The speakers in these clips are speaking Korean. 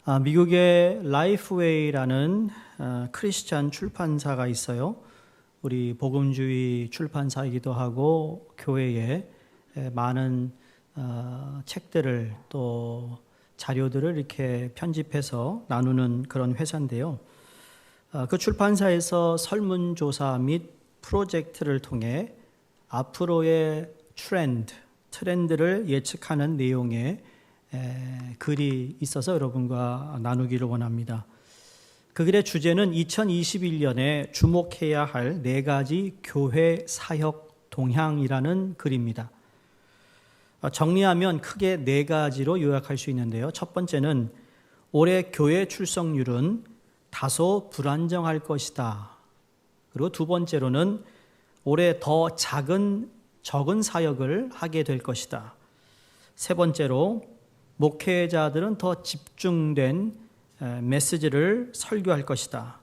미국의 라이프웨이라는 크리스찬 출판사가 있어요. 우리 복음주의 출판사이기도 하고 교회에 많은 책들을 또 자료들을 이렇게 편집해서 나누는 그런 회사인데요. 그 출판사에서 설문조사 및 프로젝트를 통해 앞으로의 트렌드를 예측하는 내용의 글이 있어서 여러분과 나누기를 원합니다. 그 글의 주제는 2021년에 주목해야 할 4가지 교회 사역 동향이라는 글입니다. 정리하면 크게 4가지로 요약할 수 있는데요. 첫 번째는 올해 교회 출석률은 다소 불안정할 것이다. 그리고 두 번째로는 올해 더 적은 사역을 하게 될 것이다. 세 번째로 목회자들은 더 집중된 메시지를 설교할 것이다.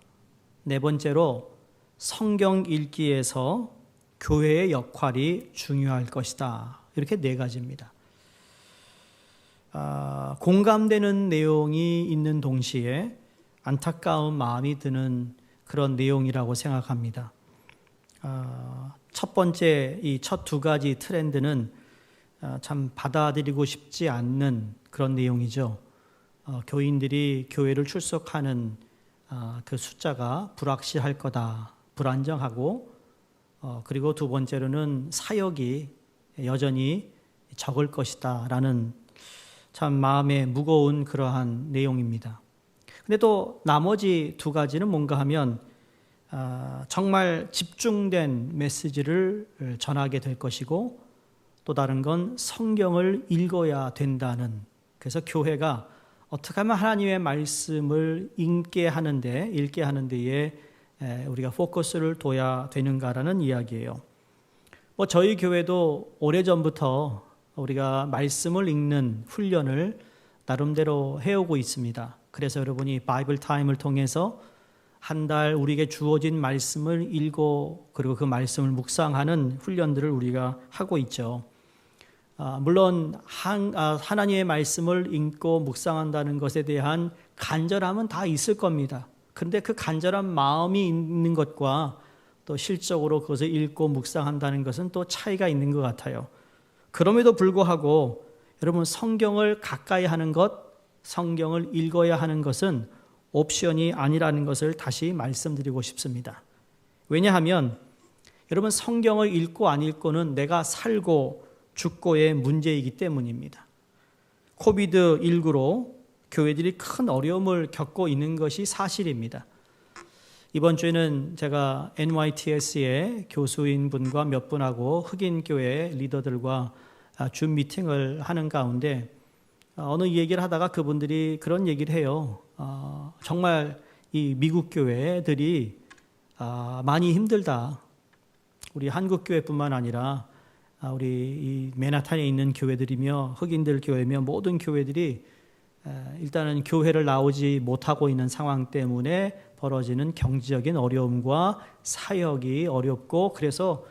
네 번째로 성경 읽기에서 교회의 역할이 중요할 것이다. 이렇게 4가지입니다. 공감되는 내용이 있는 동시에 안타까운 마음이 드는 그런 내용이라고 생각합니다. 첫 번째 이 첫 2가지 트렌드는 참 받아들이고 싶지 않는 그런 내용이죠. 교인들이 교회를 출석하는 그 숫자가 불확실할 거다, 불안정하고, 그리고 두 번째로는 사역이 여전히 적을 것이다 라는 참 마음에 무거운 그러한 내용입니다. 근데 또 나머지 2가지는 뭔가 하면 정말 집중된 메시지를 전하게 될 것이고, 또 다른 건 성경을 읽어야 된다는, 그래서 교회가 어떻게 하면 하나님의 말씀을 읽게 하는 데에 우리가 포커스를 둬야 되는가라는 이야기예요. 저희 교회도 오래전부터 우리가 말씀을 읽는 훈련을 나름대로 해오고 있습니다. 그래서 여러분이 바이블 타임을 통해서 한 달 우리에게 주어진 말씀을 읽고 그리고 그 말씀을 묵상하는 훈련들을 우리가 하고 있죠. 물론 하나님의 말씀을 읽고 묵상한다는 것에 대한 간절함은 다 있을 겁니다. 그런데 그 간절한 마음이 있는 것과 또 실적으로 그것을 읽고 묵상한다는 것은 또 차이가 있는 것 같아요. 그럼에도 불구하고 여러분, 성경을 가까이 하는 것, 성경을 읽어야 하는 것은 옵션이 아니라는 것을 다시 말씀드리고 싶습니다. 왜냐하면 여러분, 성경을 읽고 안 읽고는 내가 살고 죽고의 문제이기 때문입니다. 코비드19로 교회들이 큰 어려움을 겪고 있는 것이 사실입니다. 이번 주에는 제가 NYTS의 교수인분과 몇 분하고 흑인교회 리더들과 줌 미팅을 하는 가운데 어느 얘기를 하다가 그분들이 그런 얘기를 해요. 정말 이 미국 교회들이 많이 힘들다. 우리 한국 교회뿐만 아니라 우리 이 맨하탄에 있는 교회들이며 흑인들 교회며 모든 교회들이 일단은 교회를 나오지 못하고 있는 상황 때문에 벌어지는 경제적인 어려움과 사역이 어렵고, 그래서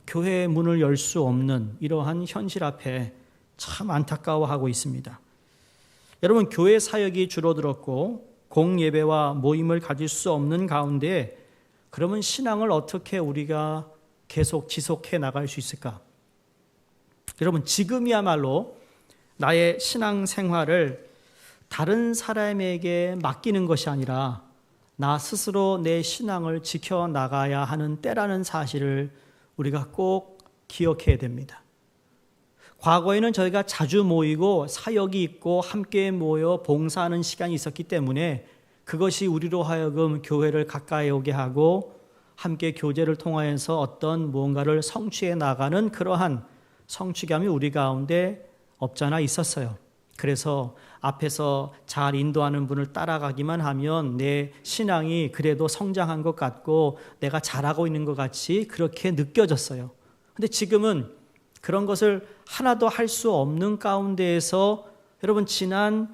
교회의 문을 열 수 없는 이러한 현실 앞에 참 안타까워하고 있습니다. 여러분, 교회 사역이 줄어들었고 공예배와 모임을 가질 수 없는 가운데 그러면 신앙을 어떻게 우리가 계속 지속해 나갈 수 있을까? 여러분, 지금이야말로 나의 신앙 생활을 다른 사람에게 맡기는 것이 아니라 나 스스로 내 신앙을 지켜나가야 하는 때라는 사실을 우리가 꼭 기억해야 됩니다. 과거에는 저희가 자주 모이고 사역이 있고 함께 모여 봉사하는 시간이 있었기 때문에 그것이 우리로 하여금 교회를 가까이 오게 하고 함께 교제를 통하여서 어떤 무언가를 성취해 나가는 그러한 성취감이 우리 가운데 없잖아 있었어요. 그래서 앞에서 잘 인도하는 분을 따라가기만 하면 내 신앙이 그래도 성장한 것 같고 내가 잘하고 있는 것 같이 그렇게 느껴졌어요. 근데 지금은 그런 것을 하나도 할 수 없는 가운데에서 여러분, 지난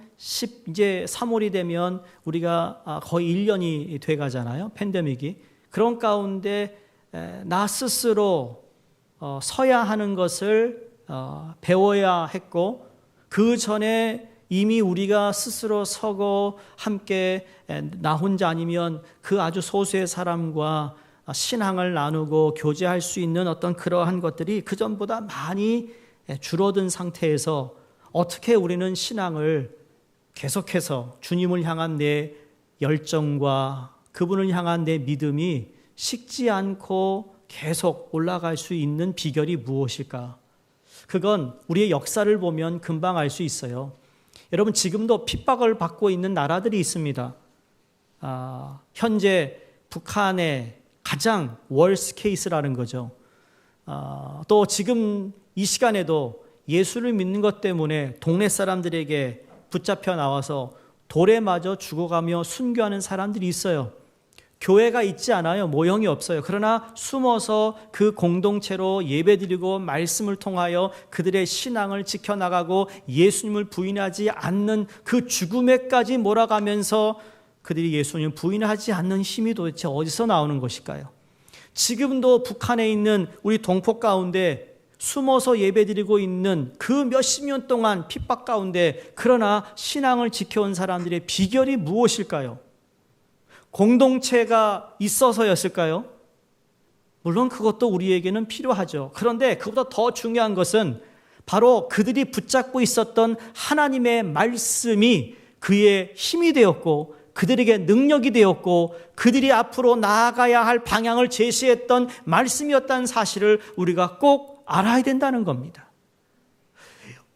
이제 3월이 되면 우리가 거의 1년이 돼 가잖아요. 팬데믹이. 그런 가운데 나 스스로 서야 하는 것을 배워야 했고, 그 전에 이미 우리가 스스로 서고 함께 나 혼자 아니면 그 아주 소수의 사람과 신앙을 나누고 교제할 수 있는 어떤 그러한 것들이 그전보다 많이 줄어든 상태에서 어떻게 우리는 신앙을 계속해서 주님을 향한 내 열정과 그분을 향한 내 믿음이 식지 않고 계속 올라갈 수 있는 비결이 무엇일까? 그건 우리의 역사를 보면 금방 알 수 있어요. 여러분, 지금도 핍박을 받고 있는 나라들이 있습니다. 현재 북한의 가장 월스 케이스라는 거죠. 또 지금 이 시간에도 예수를 믿는 것 때문에 동네 사람들에게 붙잡혀 나와서 돌에 맞아 죽어가며 순교하는 사람들이 있어요. 교회가 있지 않아요. 모형이 없어요. 그러나 숨어서 그 공동체로 예배드리고 말씀을 통하여 그들의 신앙을 지켜나가고 예수님을 부인하지 않는 그 죽음에까지 몰아가면서 그들이 예수님을 부인하지 않는 힘이 도대체 어디서 나오는 것일까요? 지금도 북한에 있는 우리 동포 가운데 숨어서 예배드리고 있는 그 몇십 년 동안 핍박 가운데 그러나 신앙을 지켜온 사람들의 비결이 무엇일까요? 공동체가 있어서였을까요? 물론 그것도 우리에게는 필요하죠. 그런데 그보다 더 중요한 것은 바로 그들이 붙잡고 있었던 하나님의 말씀이 그의 힘이 되었고 그들에게 능력이 되었고 그들이 앞으로 나아가야 할 방향을 제시했던 말씀이었다는 사실을 우리가 꼭 알아야 된다는 겁니다.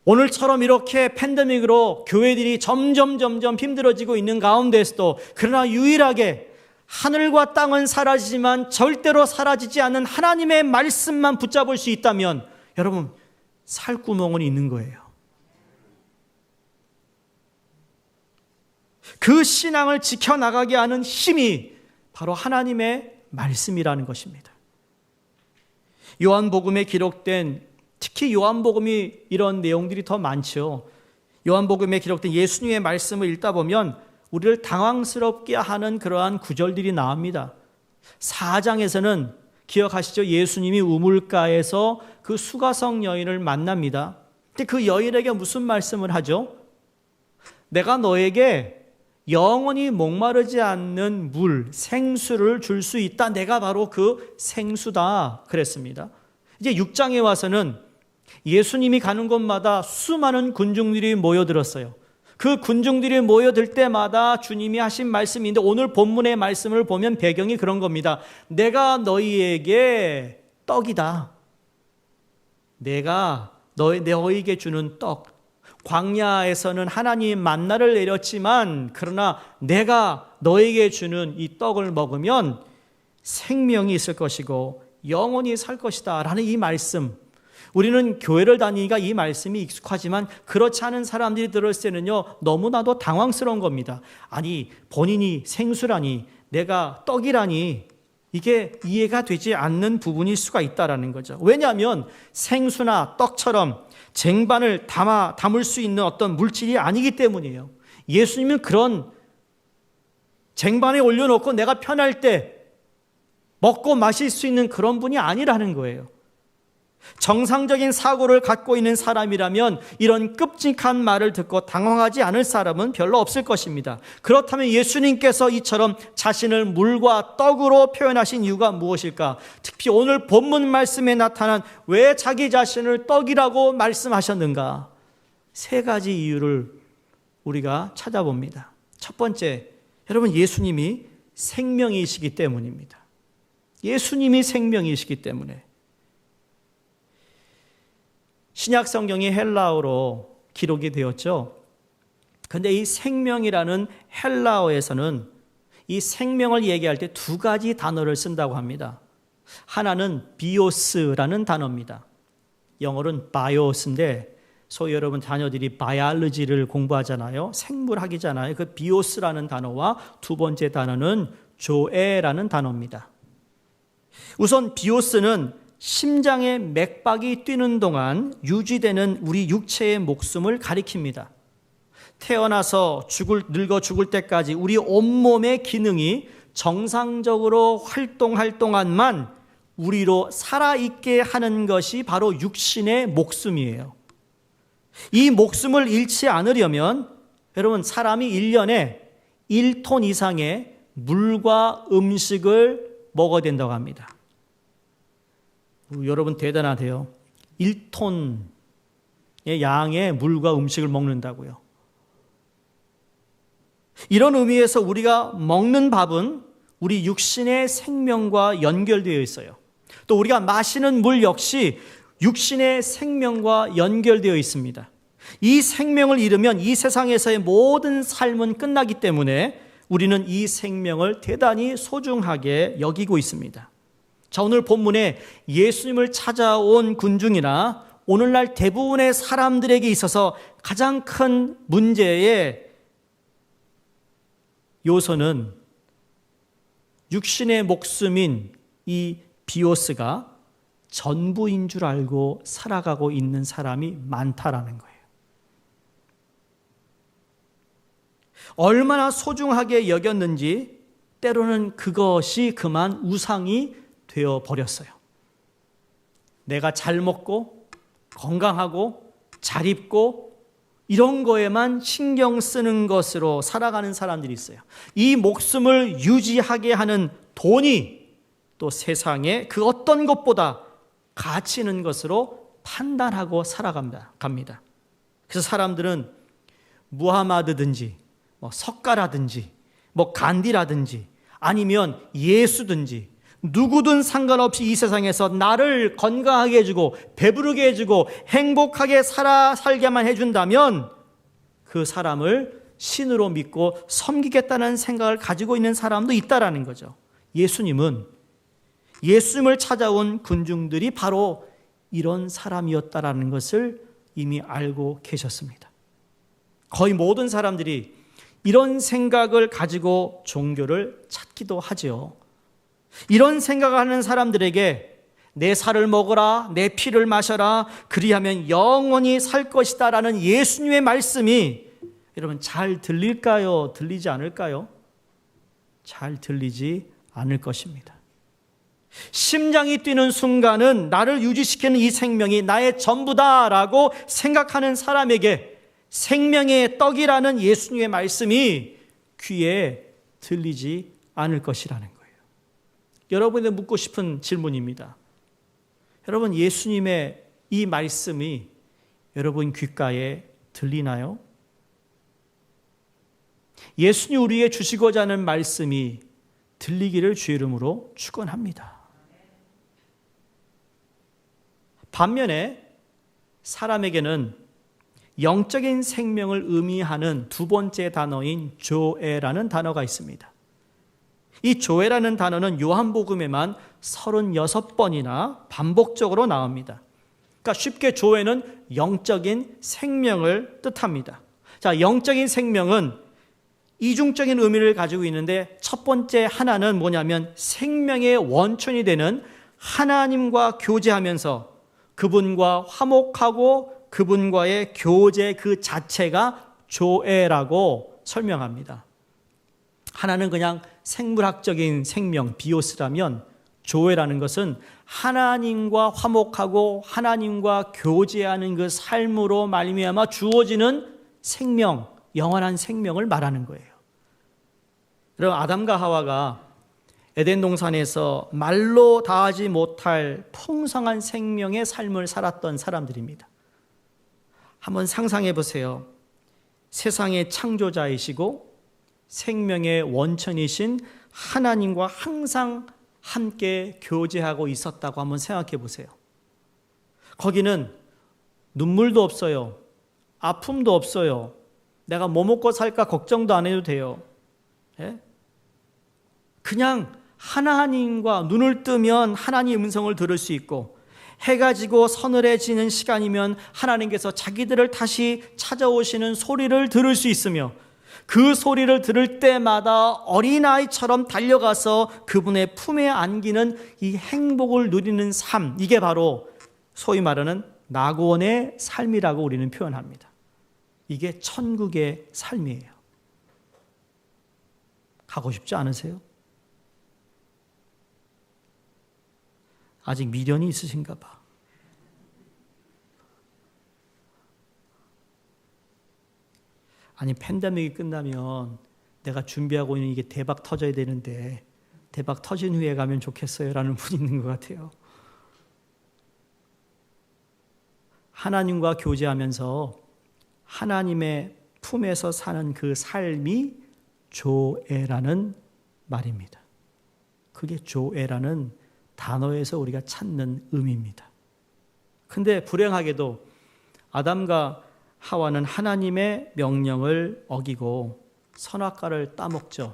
오늘처럼 이렇게 팬데믹으로 교회들이 점점 힘들어지고 있는 가운데서도 그러나 유일하게 하늘과 땅은 사라지지만 절대로 사라지지 않는 하나님의 말씀만 붙잡을 수 있다면 여러분, 살 구멍은 있는 거예요. 그 신앙을 지켜나가게 하는 힘이 바로 하나님의 말씀이라는 것입니다. 요한복음에 기록된, 특히 요한복음이 이런 내용들이 더 많죠. 요한복음에 기록된 예수님의 말씀을 읽다 보면 우리를 당황스럽게 하는 그러한 구절들이 나옵니다. 4장에서는 기억하시죠? 예수님이 우물가에서 그 수가성 여인을 만납니다. 근데 그 여인에게 무슨 말씀을 하죠? 내가 너에게 영원히 목마르지 않는 물, 생수를 줄 수 있다. 내가 바로 그 생수다. 그랬습니다. 이제 6장에 와서는 예수님이 가는 곳마다 수많은 군중들이 모여들었어요. 그 군중들이 모여들 때마다 주님이 하신 말씀인데 오늘 본문의 말씀을 보면 배경이 그런 겁니다. 내가 너희에게 떡이다. 내가 너희에게 주는 떡. 광야에서는 하나님 만나를 내렸지만 그러나 내가 너에게 주는 이 떡을 먹으면 생명이 있을 것이고 영원히 살 것이다 라는 이 말씀, 우리는 교회를 다니니까 이 말씀이 익숙하지만 그렇지 않은 사람들이 들었을 때는요 너무나도 당황스러운 겁니다. 아니 본인이 생수라니 내가 떡이라니 이게 이해가 되지 않는 부분일 수가 있다라는 거죠. 왜냐하면 생수나 떡처럼 쟁반을 담을 수 있는 어떤 물질이 아니기 때문이에요. 예수님은 그런 쟁반에 올려놓고 내가 편할 때 먹고 마실 수 있는 그런 분이 아니라는 거예요. 정상적인 사고를 갖고 있는 사람이라면 이런 끔찍한 말을 듣고 당황하지 않을 사람은 별로 없을 것입니다. 그렇다면 예수님께서 이처럼 자신을 물과 떡으로 표현하신 이유가 무엇일까? 특히 오늘 본문 말씀에 나타난 왜 자기 자신을 떡이라고 말씀하셨는가? 3가지 이유를 우리가 찾아봅니다. 첫 번째, 여러분 예수님이 생명이시기 때문입니다. 예수님이 생명이시기 때문에. 신약 성경이 헬라어로 기록이 되었죠. 그런데 이 생명이라는 헬라어에서는 이 생명을 얘기할 때 2가지 단어를 쓴다고 합니다. 하나는 비오스라는 단어입니다. 영어로는 바이오스인데 소위 여러분 자녀들이 바이올로지를 공부하잖아요. 생물학이잖아요. 그 비오스라는 단어와 2번째 단어는 조에라는 단어입니다. 우선 비오스는 심장의 맥박이 뛰는 동안 유지되는 우리 육체의 목숨을 가리킵니다. 태어나서 늙어 죽을 때까지 우리 온몸의 기능이 정상적으로 활동할 동안만 우리로 살아있게 하는 것이 바로 육신의 목숨이에요. 이 목숨을 잃지 않으려면 여러분 사람이 1년에 1톤 이상의 물과 음식을 먹어야 된다고 합니다. 여러분 대단하세요. 1톤의 양의 물과 음식을 먹는다고요. 이런 의미에서 우리가 먹는 밥은 우리 육신의 생명과 연결되어 있어요. 또 우리가 마시는 물 역시 육신의 생명과 연결되어 있습니다. 이 생명을 잃으면 이 세상에서의 모든 삶은 끝나기 때문에 우리는 이 생명을 대단히 소중하게 여기고 있습니다. 자, 오늘 본문에 예수님을 찾아온 군중이나 오늘날 대부분의 사람들에게 있어서 가장 큰 문제의 요소는 육신의 목숨인 이 비오스가 전부인 줄 알고 살아가고 있는 사람이 많다라는 거예요. 얼마나 소중하게 여겼는지 때로는 그것이 그만 우상이 되어버렸어요. 내가 잘 먹고 건강하고 잘 입고 이런 거에만 신경 쓰는 것으로 살아가는 사람들이 있어요. 이 목숨을 유지하게 하는 돈이 또 세상에 그 어떤 것보다 가치 있는 것으로 판단하고 살아갑니다. 그래서 사람들은 무하마드든지 석가라든지 간디라든지 아니면 예수든지 누구든 상관없이 이 세상에서 나를 건강하게 해주고 배부르게 해주고 행복하게 살게만 해준다면 그 사람을 신으로 믿고 섬기겠다는 생각을 가지고 있는 사람도 있다라는 거죠. 예수님을 찾아온 군중들이 바로 이런 사람이었다라는 것을 이미 알고 계셨습니다. 거의 모든 사람들이 이런 생각을 가지고 종교를 찾기도 하죠. 이런 생각을 하는 사람들에게 내 살을 먹어라, 내 피를 마셔라, 그리하면 영원히 살 것이다 라는 예수님의 말씀이 여러분 잘 들릴까요? 들리지 않을까요? 잘 들리지 않을 것입니다. 심장이 뛰는 순간은 나를 유지시키는 이 생명이 나의 전부다라고 생각하는 사람에게 생명의 떡이라는 예수님의 말씀이 귀에 들리지 않을 것이라는 거예요. 여러분에게 묻고 싶은 질문입니다. 여러분, 예수님의 이 말씀이 여러분 귓가에 들리나요? 예수님 우리에게 주시고자 하는 말씀이 들리기를 주의 이름으로 축원합니다. 반면에 사람에게는 영적인 생명을 의미하는 두 번째 단어인 조에라는 단어가 있습니다. 이 조에라는 단어는 요한복음에만 36번이나 반복적으로 나옵니다. 그러니까 쉽게 조에는 영적인 생명을 뜻합니다. 자, 영적인 생명은 이중적인 의미를 가지고 있는데 첫 번째 하나는 뭐냐면 생명의 원천이 되는 하나님과 교제하면서 그분과 화목하고 그분과의 교제 그 자체가 조에라고 설명합니다. 하나는 그냥 생물학적인 생명, 비오스라면 조에라는 것은 하나님과 화목하고 하나님과 교제하는 그 삶으로 말미암아 주어지는 생명, 영원한 생명을 말하는 거예요. 여러분, 아담과 하와가 에덴 동산에서 말로 다하지 못할 풍성한 생명의 삶을 살았던 사람들입니다. 한번 상상해 보세요. 세상의 창조자이시고 생명의 원천이신 하나님과 항상 함께 교제하고 있었다고 한번 생각해 보세요. 거기는 눈물도 없어요. 아픔도 없어요. 내가 뭐 먹고 살까 걱정도 안 해도 돼요. 예? 그냥 하나님과 눈을 뜨면 하나님의 음성을 들을 수 있고 해가 지고 서늘해지는 시간이면 하나님께서 자기들을 다시 찾아오시는 소리를 들을 수 있으며 그 소리를 들을 때마다 어린아이처럼 달려가서 그분의 품에 안기는 이 행복을 누리는 삶, 이게 바로 소위 말하는 낙원의 삶이라고 우리는 표현합니다. 이게 천국의 삶이에요. 가고 싶지 않으세요? 아직 미련이 있으신가 봐. 아니 팬데믹이 끝나면 내가 준비하고 있는 이게 대박 터져야 되는데 대박 터진 후에 가면 좋겠어요 라는 분이 있는 것 같아요. 하나님과 교제하면서 하나님의 품에서 사는 그 삶이 조애라는 말입니다. 그게 조애라는 단어에서 우리가 찾는 의미입니다. 근데 불행하게도 아담과 하와는 하나님의 명령을 어기고 선악과를 따먹죠.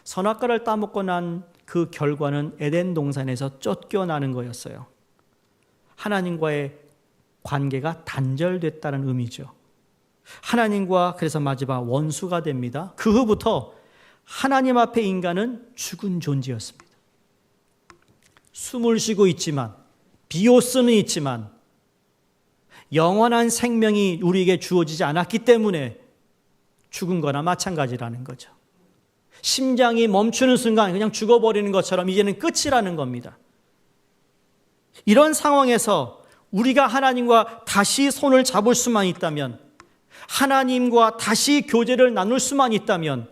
선악과를 따먹고 난 그 결과는 에덴 동산에서 쫓겨나는 거였어요. 하나님과의 관계가 단절됐다는 의미죠. 하나님과 그래서 마지막 원수가 됩니다. 그 후부터 하나님 앞에 인간은 죽은 존재였습니다. 숨을 쉬고 있지만, 비오스는 있지만 영원한 생명이 우리에게 주어지지 않았기 때문에 죽은 거나 마찬가지라는 거죠. 심장이 멈추는 순간 그냥 죽어버리는 것처럼 이제는 끝이라는 겁니다. 이런 상황에서 우리가 하나님과 다시 손을 잡을 수만 있다면, 하나님과 다시 교제를 나눌 수만 있다면,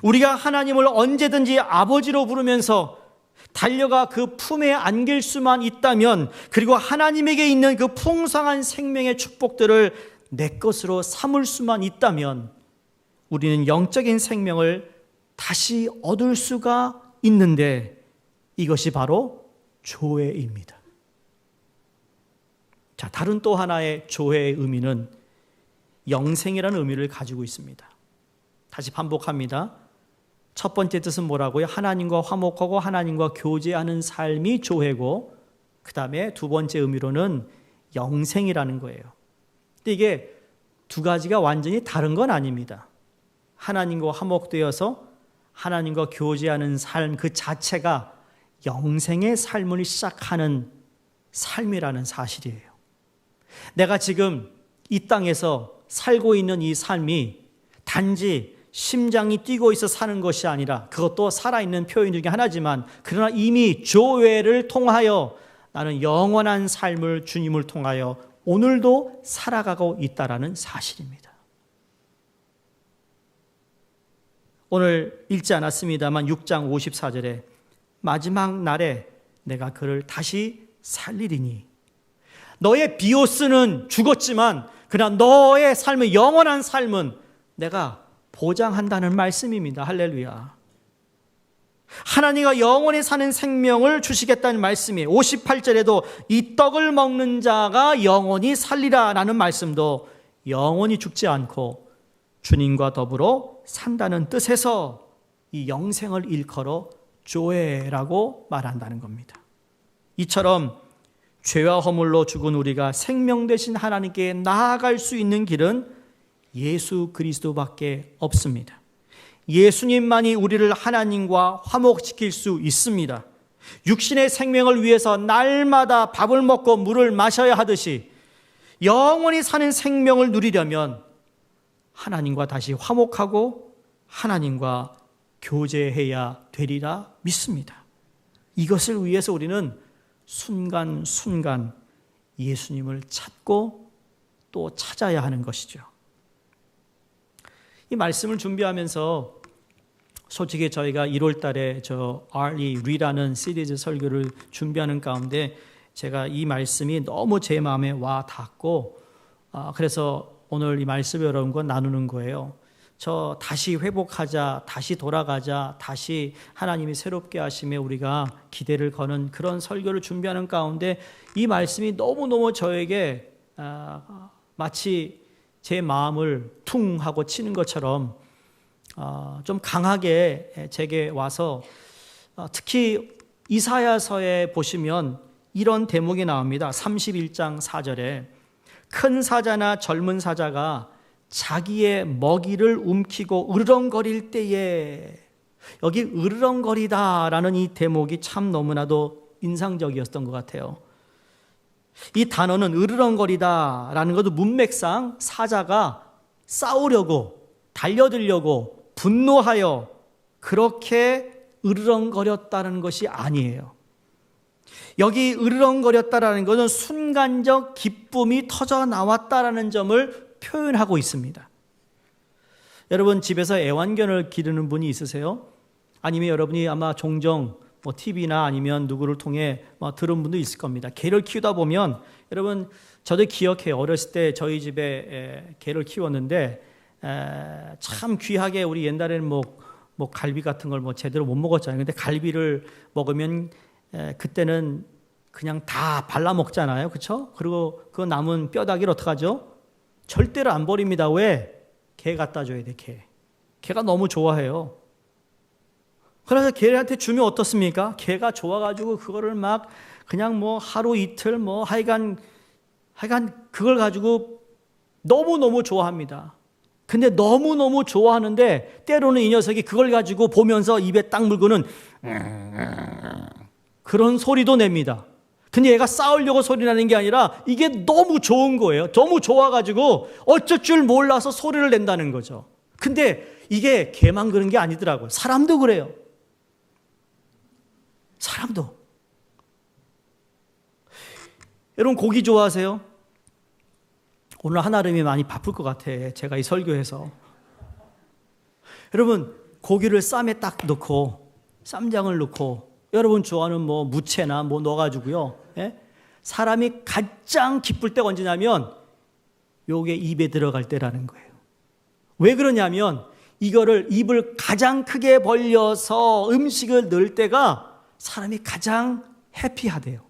우리가 하나님을 언제든지 아버지로 부르면서 달려가 그 품에 안길 수만 있다면, 그리고 하나님에게 있는 그 풍성한 생명의 축복들을 내 것으로 삼을 수만 있다면 우리는 영적인 생명을 다시 얻을 수가 있는데, 이것이 바로 조회입니다. 자, 다른 또 하나의 조회의 의미는 영생이라는 의미를 가지고 있습니다. 다시 반복합니다. 첫 번째 뜻은 뭐라고요? 하나님과 화목하고 하나님과 교제하는 삶이 조회고, 그 다음에 두 번째 의미로는 영생이라는 거예요. 근데 이게 두 가지가 완전히 다른 건 아닙니다. 하나님과 화목되어서 하나님과 교제하는 삶 그 자체가 영생의 삶을 시작하는 삶이라는 사실이에요. 내가 지금 이 땅에서 살고 있는 이 삶이 단지 심장이 뛰고 있어 사는 것이 아니라, 그것도 살아있는 표현 중에 하나지만, 그러나 이미 조회를 통하여 나는 영원한 삶을 주님을 통하여 오늘도 살아가고 있다는 사실입니다. 오늘 읽지 않았습니다만 6장 54절에 마지막 날에 내가 그를 다시 살리리니, 너의 비오스는 죽었지만 그러나 너의 삶의 영원한 삶은 내가 보장한다는 말씀입니다. 할렐루야. 하나님과 영원히 사는 생명을 주시겠다는 말씀이에요. 58절에도 이 떡을 먹는 자가 영원히 살리라 라는 말씀도 영원히 죽지 않고 주님과 더불어 산다는 뜻에서 이 영생을 일컬어 조회라고 말한다는 겁니다. 이처럼 죄와 허물로 죽은 우리가 생명 되신 하나님께 나아갈 수 있는 길은 예수 그리스도밖에 없습니다. 예수님만이 우리를 하나님과 화목시킬 수 있습니다. 육신의 생명을 위해서 날마다 밥을 먹고 물을 마셔야 하듯이 영원히 사는 생명을 누리려면 하나님과 다시 화목하고 하나님과 교제해야 되리라 믿습니다. 이것을 위해서 우리는 순간순간 예수님을 찾고 또 찾아야 하는 것이죠. 이 말씀을 준비하면서 솔직히 저희가 1월 달에 저 R.E. Re라는 시리즈 설교를 준비하는 가운데 제가 이 말씀이 너무 제 마음에 와 닿고, 그래서 오늘 이 말씀을 여러분과 나누는 거예요. 저 다시 회복하자, 다시 돌아가자, 다시 하나님이 새롭게 하심에 우리가 기대를 거는 그런 설교를 준비하는 가운데 이 말씀이 너무너무 저에게 마치 제 마음을 퉁 하고 치는 것처럼 좀 강하게 제게 와서, 특히 이사야서에 보시면 이런 대목이 나옵니다. 31장 4절에 큰 사자나 젊은 사자가 자기의 먹이를 움키고 으르렁거릴 때에, 여기 으르렁거리다라는 이 대목이 참 너무나도 인상적이었던 것 같아요. 이 단어는 으르렁거리다라는 것도 문맥상 사자가 싸우려고, 달려들려고, 분노하여 그렇게 으르렁거렸다는 것이 아니에요. 여기 으르렁거렸다라는 것은 순간적 기쁨이 터져 나왔다라는 점을 표현하고 있습니다. 여러분 집에서 애완견을 기르는 분이 있으세요? 아니면 여러분이 아마 종종 TV나 아니면 누구를 통해 들은 분도 있을 겁니다. 개를 키우다 보면 여러분 저도 기억해요. 어렸을 때 저희 집에 개를 키웠는데 참 귀하게 우리 옛날에는 갈비 같은 걸 제대로 못 먹었잖아요. 근데 갈비를 먹으면 그때는 그냥 다 발라 먹잖아요. 그렇죠? 그리고 그 남은 뼈다귀를 어떡하죠? 절대로 안 버립니다. 왜? 개 갖다 줘야 돼. 개가 너무 좋아해요. 그래서 개한테 주면 어떻습니까? 개가 좋아가지고 그거를 막 그냥 하루 이틀 하여간 그걸 가지고 너무너무 좋아합니다. 근데 너무너무 좋아하는데 때로는 이 녀석이 그걸 가지고 보면서 입에 딱 물고는 그런 소리도 냅니다. 근데 얘가 싸우려고 소리 나는 게 아니라 이게 너무 좋은 거예요. 너무 좋아가지고 어쩔 줄 몰라서 소리를 낸다는 거죠. 근데 이게 개만 그런 게 아니더라고요. 사람도 그래요. 사람도. 여러분 고기 좋아하세요? 오늘 한아름이 많이 바쁠 것 같아. 제가 이 설교해서. 여러분 고기를 쌈에 딱 넣고 쌈장을 넣고 여러분 좋아하는 무채나 넣어가지고요. 예? 사람이 가장 기쁠 때가 언제냐면 요게 입에 들어갈 때라는 거예요. 왜 그러냐면 이거를 입을 가장 크게 벌려서 음식을 넣을 때가 사람이 가장 해피하대요.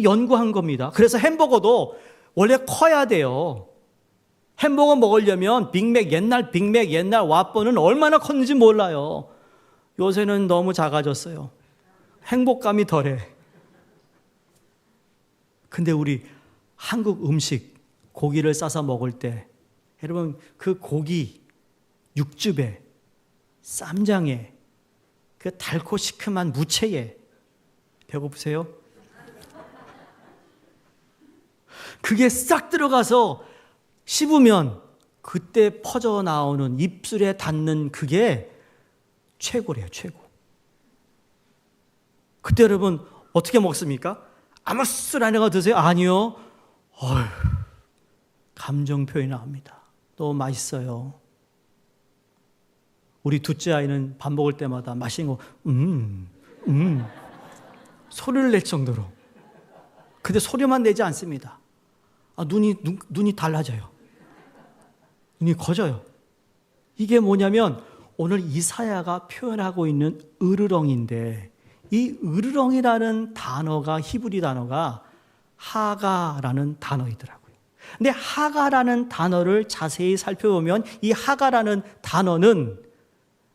연구한 겁니다. 그래서 햄버거도 원래 커야 돼요. 햄버거 먹으려면 옛날 빅맥, 옛날 와퍼는 얼마나 컸는지 몰라요. 요새는 너무 작아졌어요. 행복감이 덜해. 근데 우리 한국 음식, 고기를 싸서 먹을 때 여러분 그 고기 육즙에 쌈장에 그 달고 시큼한 무채에 배고프세요? 그게 싹 들어가서 씹으면 그때 퍼져 나오는 입술에 닿는 그게 최고래요, 최고. 그때 여러분 어떻게 먹습니까? 아무렇지도 거 드세요? 아니요. 감정 표현이 나옵니다. 너무 맛있어요. 우리 둘째 아이는 밥 먹을 때마다 맛있는 거 소리를 낼 정도로. 근데 소리만 내지 않습니다. 눈이 달라져요. 눈이 커져요. 이게 뭐냐면 오늘 이사야가 표현하고 있는 으르렁인데 이 으르렁이라는 단어가 히브리 단어가 하가라는 단어이더라고요. 근데 하가라는 단어를 자세히 살펴보면 이 하가라는 단어는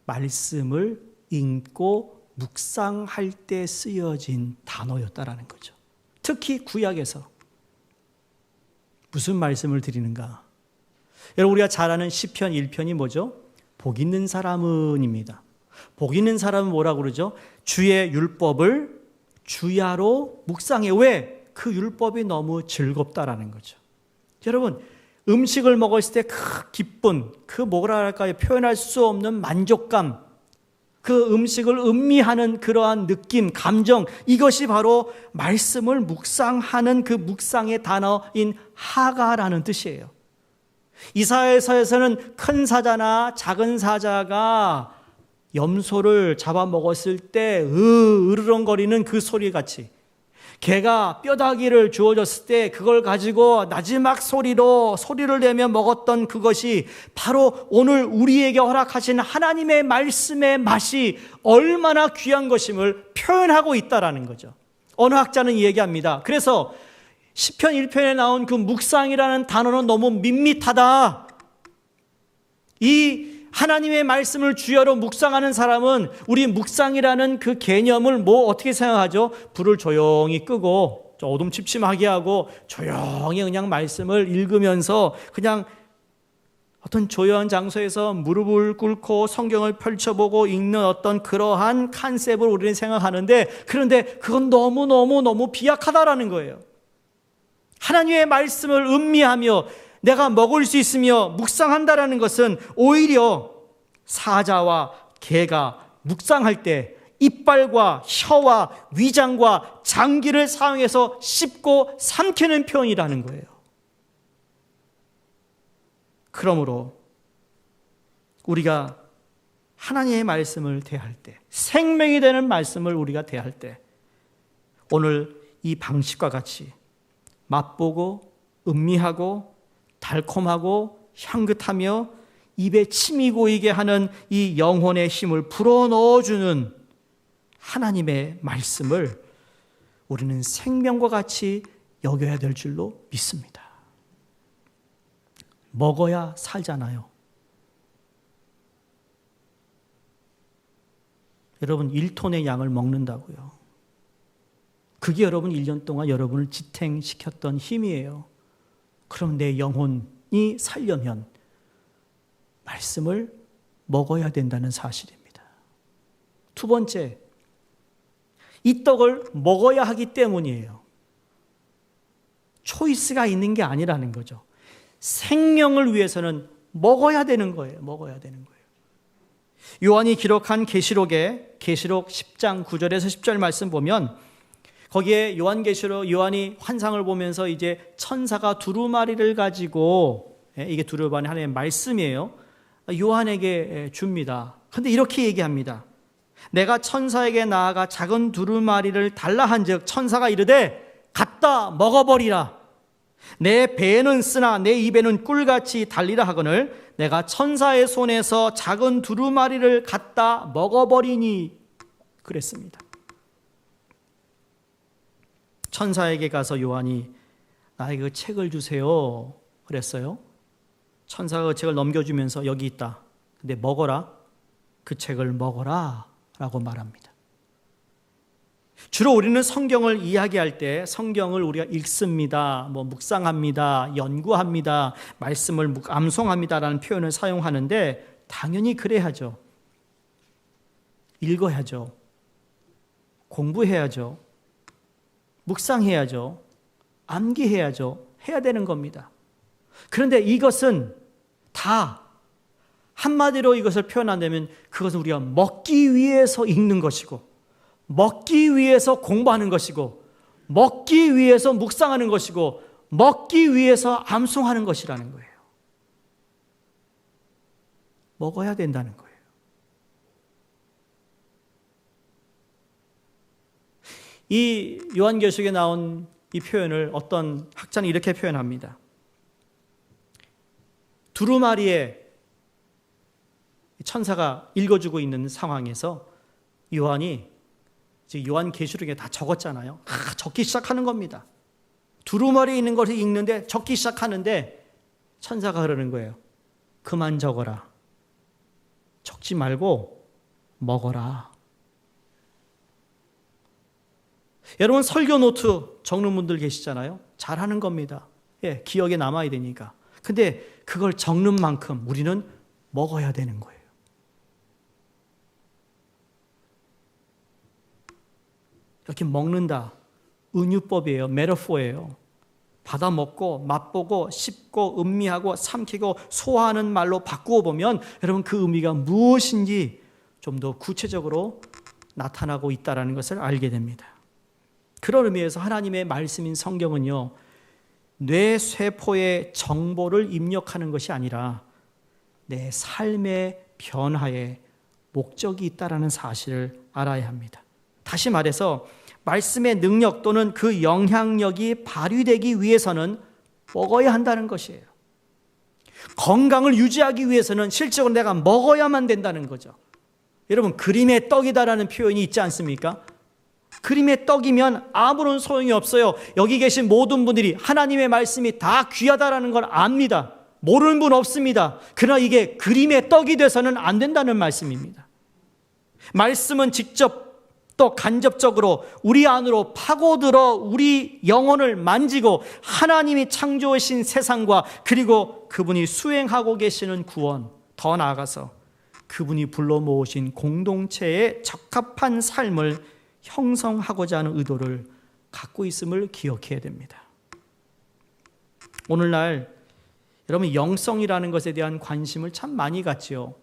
말씀을 읽고 묵상할 때 쓰여진 단어였다라는 거죠. 특히 구약에서 무슨 말씀을 드리는가? 여러분 우리가 잘 아는 시편 1편이 뭐죠? 복 있는 사람은입니다. 복 있는 사람은 뭐라고 그러죠? 주의 율법을 주야로 묵상해. 왜? 그 율법이 너무 즐겁다라는 거죠. 여러분 음식을 먹었을 때 그 기쁨, 그 뭐라 할까요? 표현할 수 없는 만족감, 그 음식을 음미하는 그러한 느낌, 감정, 이것이 바로 말씀을 묵상하는 그 묵상의 단어인 하가라는 뜻이에요. 이사야서에서는 큰 사자나 작은 사자가 염소를 잡아먹었을 때 으르렁거리는 그 소리같이 개가 뼈다귀를 주어졌을 때 그걸 가지고 마지막 소리를 내며 먹었던 그것이 바로 오늘 우리에게 허락하신 하나님의 말씀의 맛이 얼마나 귀한 것임을 표현하고 있다라는 거죠. 어느 학자는 얘기합니다. 그래서 시편 1편에 나온 그 묵상이라는 단어는 너무 밋밋하다. 이 하나님의 말씀을 주야로 묵상하는 사람은 우리 묵상이라는 그 개념을 어떻게 생각하죠? 불을 조용히 끄고 어둠침침하게 하고 조용히 그냥 말씀을 읽으면서 그냥 어떤 조용한 장소에서 무릎을 꿇고 성경을 펼쳐보고 읽는 어떤 그러한 컨셉을 우리는 생각하는데 그런데 그건 너무 비약하다라는 거예요. 하나님의 말씀을 음미하며 내가 먹을 수 있으며 묵상한다라는 것은 오히려 사자와 개가 묵상할 때 이빨과 혀와 위장과 장기를 사용해서 씹고 삼키는 표현이라는 거예요. 그러므로 우리가 하나님의 말씀을 대할 때, 생명이 되는 말씀을 우리가 대할 때, 오늘 이 방식과 같이 맛보고 음미하고 달콤하고 향긋하며 입에 침이 고이게 하는 이 영혼의 힘을 불어넣어주는 하나님의 말씀을 우리는 생명과 같이 여겨야 될 줄로 믿습니다. 먹어야 살잖아요. 여러분 1톤의 양을 먹는다고요. 그게 여러분 1년 동안 여러분을 지탱시켰던 힘이에요. 그럼 내 영혼이 살려면 말씀을 먹어야 된다는 사실입니다. 두 번째, 이 떡을 먹어야 하기 때문이에요. 초이스가 있는 게 아니라는 거죠. 생명을 위해서는 먹어야 되는 거예요. 먹어야 되는 거예요. 요한이 기록한 계시록 10장 9절에서 10절 말씀 보면 거기에 요한이 환상을 보면서 이제 천사가 두루마리를 가지고, 이게 두루마리 하나님의 말씀이에요, 요한에게 줍니다. 그런데 이렇게 얘기합니다. 내가 천사에게 나아가 작은 두루마리를 달라 한즉 천사가 이르되 갖다 먹어버리라. 내 배에는 쓰나 내 입에는 꿀같이 달리라 하거늘 내가 천사의 손에서 작은 두루마리를 갖다 먹어버리니 그랬습니다. 천사에게 가서 요한이 나에게 그 책을 주세요 그랬어요. 천사가 그 책을 넘겨주면서 여기 있다. 근데 먹어라. 그 책을 먹어라 라고 말합니다. 주로 우리는 성경을 이야기할 때 성경을 우리가 읽습니다, 묵상합니다, 연구합니다, 말씀을 암송합니다라는 표현을 사용하는데 당연히 그래야죠. 읽어야죠. 공부해야죠. 묵상해야죠. 암기해야죠. 해야 되는 겁니다. 그런데 이것은 다 한마디로 이것을 표현한다면 그것은 우리가 먹기 위해서 읽는 것이고, 먹기 위해서 공부하는 것이고, 먹기 위해서 묵상하는 것이고, 먹기 위해서 암송하는 것이라는 거예요. 먹어야 된다는 거예요. 이 요한계시록에 나온 이 표현을 어떤 학자는 이렇게 표현합니다. 두루마리에 천사가 읽어주고 있는 상황에서 요한이 요한계시록에 다 적었잖아요. 적기 시작하는 겁니다. 두루마리에 있는 것을 읽는데 적기 시작하는데 천사가 그러는 거예요. 그만 적어라. 적지 말고 먹어라. 여러분 설교 노트 적는 분들 계시잖아요. 잘하는 겁니다. 기억에 남아야 되니까. 근데 그걸 적는 만큼 우리는 먹어야 되는 거예요. 이렇게 먹는다. 은유법이에요. 메타포예요. 받아 먹고 맛보고 씹고 음미하고 삼키고 소화하는 말로 바꾸어 보면 여러분 그 의미가 무엇인지 좀 더 구체적으로 나타나고 있다는 것을 알게 됩니다. 그런 의미에서 하나님의 말씀인 성경은요, 뇌세포의 정보를 입력하는 것이 아니라 내 삶의 변화에 목적이 있다는 사실을 알아야 합니다. 다시 말해서 말씀의 능력 또는 그 영향력이 발휘되기 위해서는 먹어야 한다는 것이에요. 건강을 유지하기 위해서는 실제로 내가 먹어야만 된다는 거죠. 여러분 그림의 떡이다라는 표현이 있지 않습니까? 그림의 떡이면 아무런 소용이 없어요. 여기 계신 모든 분들이 하나님의 말씀이 다 귀하다라는 걸 압니다. 모르는 분 없습니다. 그러나 이게 그림의 떡이 돼서는 안 된다는 말씀입니다. 말씀은 직접 또 간접적으로 우리 안으로 파고들어 우리 영혼을 만지고 하나님이 창조하신 세상과 그리고 그분이 수행하고 계시는 구원, 더 나아가서 그분이 불러 모으신 공동체에 적합한 삶을 형성하고자 하는 의도를 갖고 있음을 기억해야 됩니다. 오늘날 여러분 영성이라는 것에 대한 관심을 참 많이 갖지요.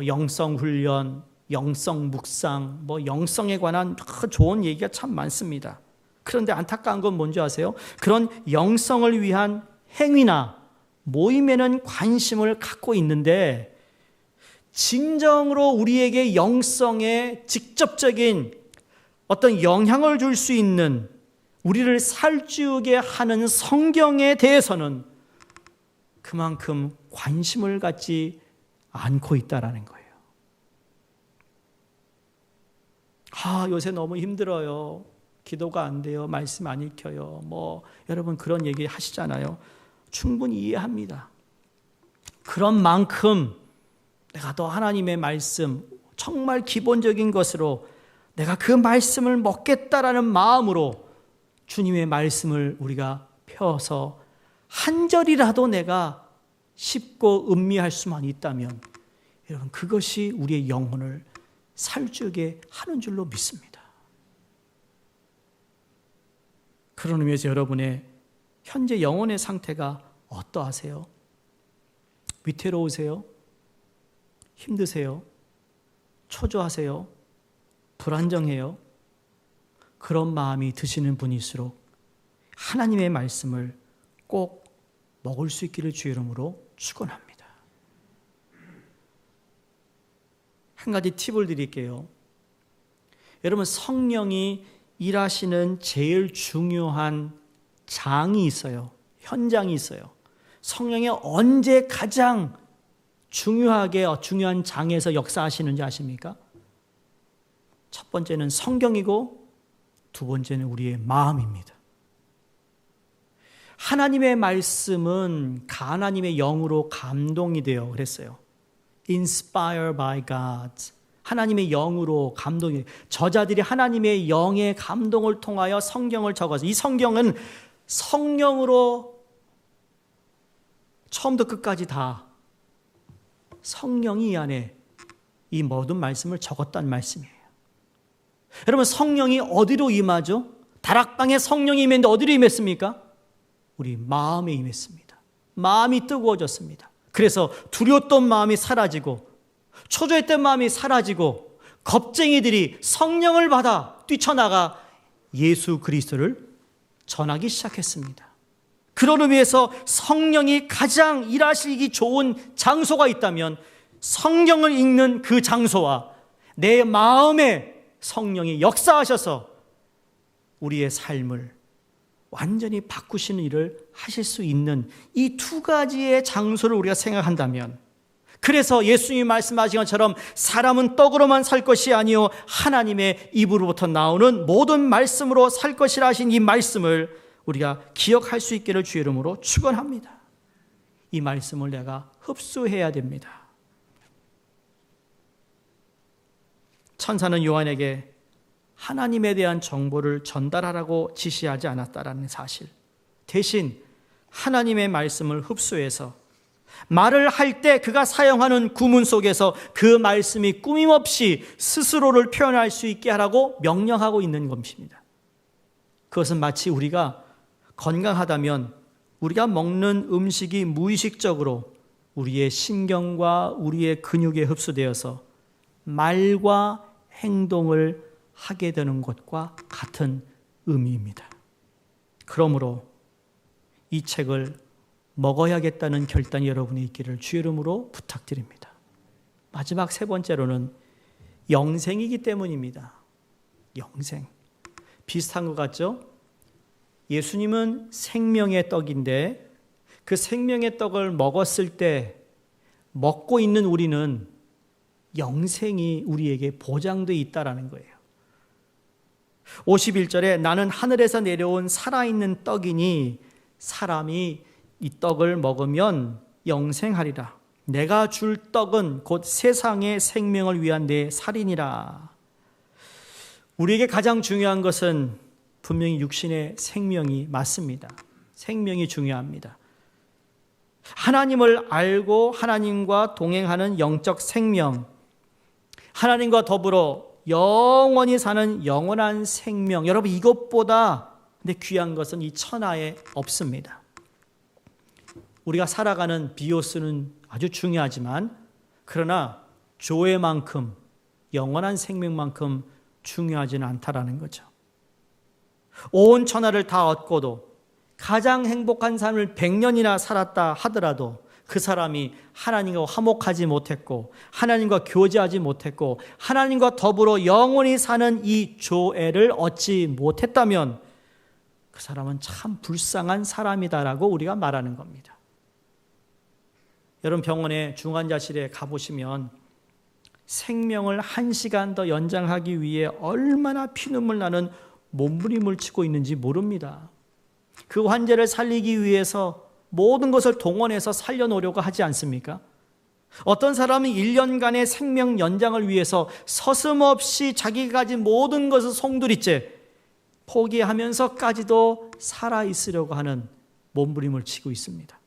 영성 훈련, 영성 묵상, 영성에 관한 좋은 얘기가 참 많습니다. 그런데 안타까운 건 뭔지 아세요? 그런 영성을 위한 행위나 모임에는 관심을 갖고 있는데 진정으로 우리에게 영성에 직접적인 어떤 영향을 줄 수 있는, 우리를 살찌우게 하는 성경에 대해서는 그만큼 관심을 갖지 않고 있다라는 거예요. 요새 너무 힘들어요. 기도가 안 돼요. 말씀 안 읽혀요. 여러분 그런 얘기 하시잖아요. 충분히 이해합니다. 그런 만큼 내가 더 하나님의 말씀, 정말 기본적인 것으로 내가 그 말씀을 먹겠다라는 마음으로 주님의 말씀을 우리가 펴서 한 절이라도 내가 쉽고 음미할 수만 있다면 여러분 그것이 우리의 영혼을 살찌우게 하는 줄로 믿습니다. 그런 의미에서 여러분의 현재 영혼의 상태가 어떠하세요? 위태로우세요? 힘드세요? 초조하세요? 불안정해요? 그런 마음이 드시는 분일수록 하나님의 말씀을 꼭 먹을 수 있기를 주의 이름으로 축원합니다. 한 가지 팁을 드릴게요. 여러분 성령이 일하시는 제일 중요한 장이 있어요. 현장이 있어요. 성령이 언제 가장 중요한 장에서 역사하시는지 아십니까? 첫 번째는 성경이고 두 번째는 우리의 마음입니다. 하나님의 말씀은 하나님의 영으로 감동이 되어 그랬어요. Inspired by God. 하나님의 영으로 감동이, 저자들이 하나님의 영의 감동을 통하여 성경을 적어서, 이 성경은 성령으로 처음부터 끝까지 다 성령이 이 안에 이 모든 말씀을 적었다는 말씀이에요. 여러분 성령이 어디로 임하죠? 다락방에 성령이 임했는데 어디로 임했습니까? 우리 마음에 임했습니다. 마음이 뜨거워졌습니다. 그래서 두려웠던 마음이 사라지고 초조했던 마음이 사라지고 겁쟁이들이 성령을 받아 뛰쳐나가 예수 그리스도를 전하기 시작했습니다. 그런 의미에서 성령이 가장 일하시기 좋은 장소가 있다면 성경을 읽는 그 장소와 내 마음에 성령이 역사하셔서 우리의 삶을 완전히 바꾸시는 일을 하실 수 있는 이 두 가지의 장소를 우리가 생각한다면, 그래서 예수님이 말씀하신 것처럼 사람은 떡으로만 살 것이 아니요 하나님의 입으로부터 나오는 모든 말씀으로 살 것이라 하신 이 말씀을 우리가 기억할 수 있기를 주의 이름으로 축원합니다. 이 말씀을 내가 흡수해야 됩니다. 천사는 요한에게 하나님에 대한 정보를 전달하라고 지시하지 않았다라는 사실, 대신 하나님의 말씀을 흡수해서 말을 할 때 그가 사용하는 구문 속에서 그 말씀이 꾸밈없이 스스로를 표현할 수 있게 하라고 명령하고 있는 것입니다. 그것은 마치 우리가 건강하다면 우리가 먹는 음식이 무의식적으로 우리의 신경과 우리의 근육에 흡수되어서 말과 행동을 하게 되는 것과 같은 의미입니다. 그러므로 이 책을 먹어야겠다는 결단이 여러분이 있기를 주의 이름으로 부탁드립니다. 마지막 세 번째로는 영생이기 때문입니다. 영생. 비슷한 것 같죠? 예수님은 생명의 떡인데 그 생명의 떡을 먹었을 때 먹고 있는 우리는 영생이 우리에게 보장되어 있다는 거예요. 51절에 나는 하늘에서 내려온 살아있는 떡이니 사람이 이 떡을 먹으면 영생하리라. 내가 줄 떡은 곧 세상의 생명을 위한 내 살이니라. 우리에게 가장 중요한 것은 분명히 육신의 생명이 맞습니다. 생명이 중요합니다. 하나님을 알고 하나님과 동행하는 영적 생명, 하나님과 더불어 영원히 사는 영원한 생명, 여러분 이것보다 근데 귀한 것은 이 천하에 없습니다. 우리가 살아가는 비오스는 아주 중요하지만 그러나 조회만큼, 영원한 생명만큼 중요하지는 않다라는 거죠. 온 천하를 다 얻고도 가장 행복한 삶을 100년이나 살았다 하더라도 그 사람이 하나님과 화목하지 못했고 하나님과 교제하지 못했고 하나님과 더불어 영원히 사는 이 조애를 얻지 못했다면 그 사람은 참 불쌍한 사람이다라고 우리가 말하는 겁니다. 여러분, 병원의 중환자실에 가보시면 생명을 1시간 더 연장하기 위해 얼마나 피눈물 나는 몸부림을 치고 있는지 모릅니다. 그 환자를 살리기 위해서 모든 것을 동원해서 살려놓으려고 하지 않습니까? 어떤 사람은 1년간의 생명 연장을 위해서 서슴없이 자기가 가진 모든 것을 송두리째 포기하면서까지도 살아있으려고 하는 몸부림을 치고 있습니다.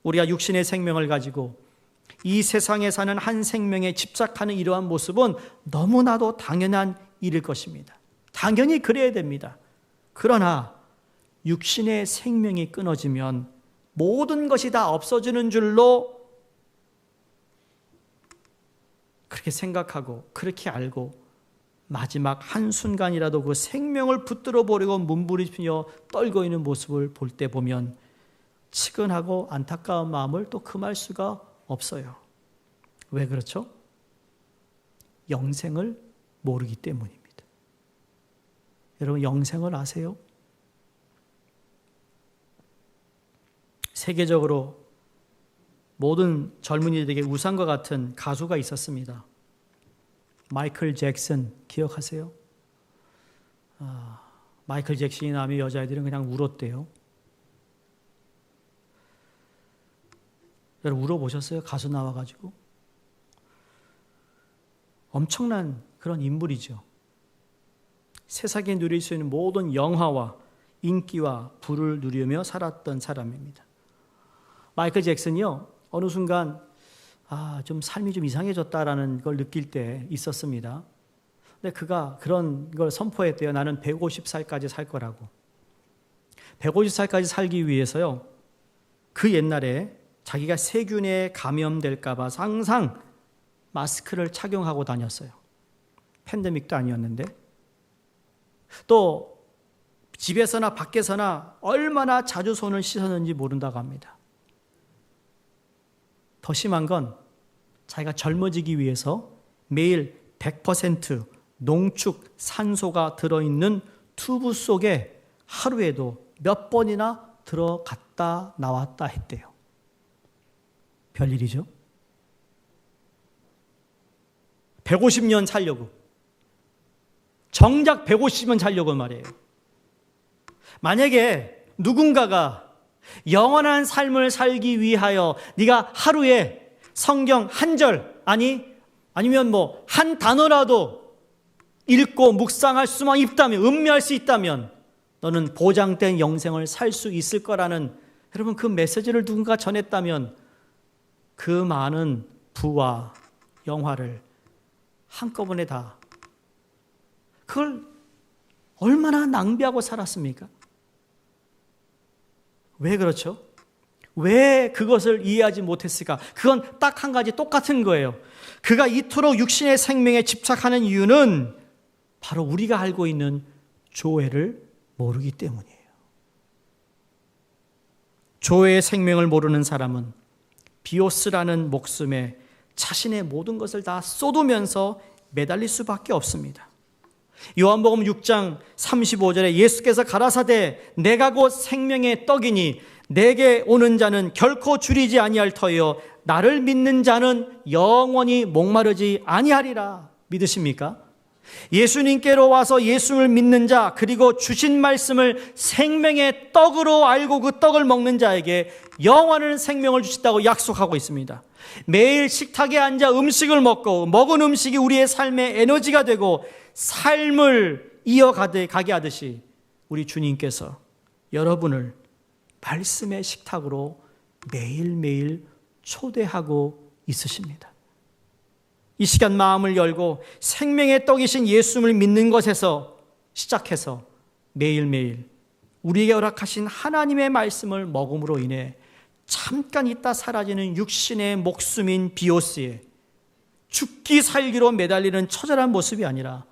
우리가 육신의 생명을 가지고 이 세상에 사는 한 생명에 집착하는 이러한 모습은 너무나도 당연한 일일 것입니다. 당연히 그래야 됩니다. 그러나 육신의 생명이 끊어지면 모든 것이 다 없어지는 줄로 그렇게 생각하고 그렇게 알고 마지막 한순간이라도 그 생명을 붙들어 보려고 몸부림치며 떨고 있는 모습을 볼 때 보면 측은하고 안타까운 마음을 또 금할 수가 없어요. 왜 그렇죠? 영생을 모르기 때문입니다. 여러분, 영생을 아세요? 세계적으로 모든 젊은이들에게 우상과 같은 가수가 있었습니다. 마이클 잭슨 기억하세요? 마이클 잭슨이 나오면 여자애들은 그냥 울었대요. 여러분, 울어보셨어요? 가수 나와가지고? 엄청난 그런 인물이죠. 세상에 누릴 수 있는 모든 영화와 인기와 부를 누리며 살았던 사람입니다. 마이클 잭슨이요, 어느 순간 좀 삶이 좀 이상해졌다라는 걸 느낄 때 있었습니다. 근데 그가 그런 걸 선포했대요. 나는 150살까지 살 거라고. 150살까지 살기 위해서요, 그 옛날에 자기가 세균에 감염될까 봐 항상 마스크를 착용하고 다녔어요. 팬데믹도 아니었는데. 또 집에서나 밖에서나 얼마나 자주 손을 씻었는지 모른다고 합니다. 더 심한 건 자기가 젊어지기 위해서 매일 100% 농축 산소가 들어있는 튜브 속에 하루에도 몇 번이나 들어갔다 나왔다 했대요. 별일이죠? 150년 살려고. 정작 150년 살려고 말이에요. 만약에 누군가가 영원한 삶을 살기 위하여 네가 하루에 성경 한 절, 아니면 뭐 한 단어라도 읽고 묵상할 수만 있다면, 음미할 수 있다면 너는 보장된 영생을 살 수 있을 거라는, 여러분, 그 메시지를 누군가 전했다면 그 많은 부와 영화를 한꺼번에 다, 그걸 얼마나 낭비하고 살았습니까? 왜 그렇죠? 왜 그것을 이해하지 못했을까? 그건 딱 한 가지 똑같은 거예요. 그가 이토록 육신의 생명에 집착하는 이유는 바로 우리가 알고 있는 조회를 모르기 때문이에요. 조회의 생명을 모르는 사람은 비오스라는 목숨에 자신의 모든 것을 다 쏟으면서 매달릴 수밖에 없습니다. 요한복음 6장 35절에 예수께서 가라사대 내가 곧 생명의 떡이니 내게 오는 자는 결코 줄이지 아니할 터이요 나를 믿는 자는 영원히 목마르지 아니하리라. 믿으십니까? 예수님께로 와서 예수를 믿는 자, 그리고 주신 말씀을 생명의 떡으로 알고 그 떡을 먹는 자에게 영원한 생명을 주신다고 약속하고 있습니다. 매일 식탁에 앉아 음식을 먹고 먹은 음식이 우리의 삶의 에너지가 되고 삶을 이어가게 하듯이 우리 주님께서 여러분을 말씀의 식탁으로 매일매일 초대하고 있으십니다. 이 시간 마음을 열고 생명의 떡이신 예수를 믿는 것에서 시작해서 매일매일 우리에게 허락하신 하나님의 말씀을 먹음으로 인해 잠깐 있다 사라지는 육신의 목숨인 비오스에 죽기 살기로 매달리는 처절한 모습이 아니라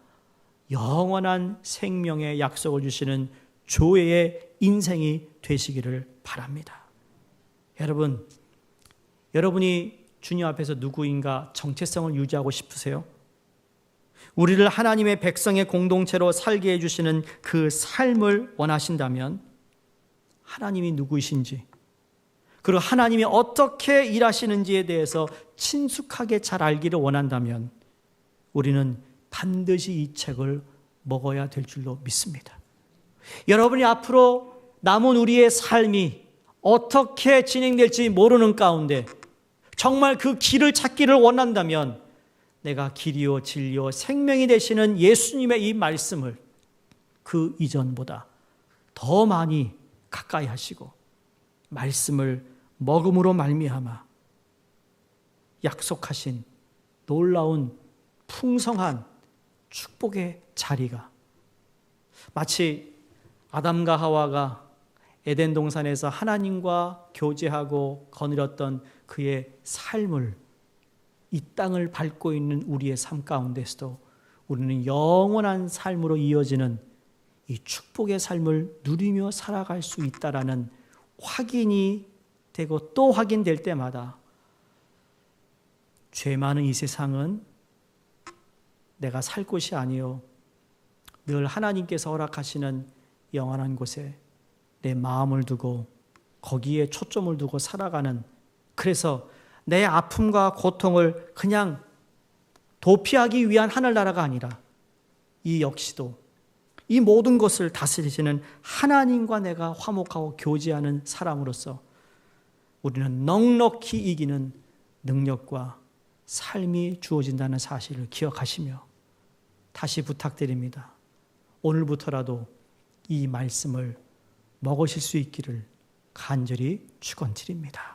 영원한 생명의 약속을 주시는 조회의 인생이 되시기를 바랍니다. 여러분, 여러분이 주님 앞에서 누구인가 정체성을 유지하고 싶으세요? 우리를 하나님의 백성의 공동체로 살게 해주시는 그 삶을 원하신다면 하나님이 누구이신지, 그리고 하나님이 어떻게 일하시는지에 대해서 친숙하게 잘 알기를 원한다면 우리는 반드시 이 책을 먹어야 될 줄로 믿습니다. 여러분이 앞으로 남은 우리의 삶이 어떻게 진행될지 모르는 가운데 정말 그 길을 찾기를 원한다면 내가 길이요 진리요 생명이 되시는 예수님의 이 말씀을 그 이전보다 더 많이 가까이 하시고 말씀을 먹음으로 말미암아 약속하신 놀라운 풍성한 축복의 자리가 마치 아담과 하와가 에덴 동산에서 하나님과 교제하고 거느렸던 그의 삶을 이 땅을 밟고 있는 우리의 삶 가운데서도 우리는 영원한 삶으로 이어지는 이 축복의 삶을 누리며 살아갈 수 있다라는 확인이 되고 또 확인될 때마다 죄 많은 이 세상은 내가 살 곳이 아니요 늘 하나님께서 허락하시는 영원한 곳에 내 마음을 두고 거기에 초점을 두고 살아가는, 그래서 내 아픔과 고통을 그냥 도피하기 위한 하늘나라가 아니라 이 역시도 이 모든 것을 다스리시는 하나님과 내가 화목하고 교제하는 사람으로서 우리는 넉넉히 이기는 능력과 삶이 주어진다는 사실을 기억하시며 다시 부탁드립니다. 오늘부터라도 이 말씀을 먹으실 수 있기를 간절히 축원드립니다.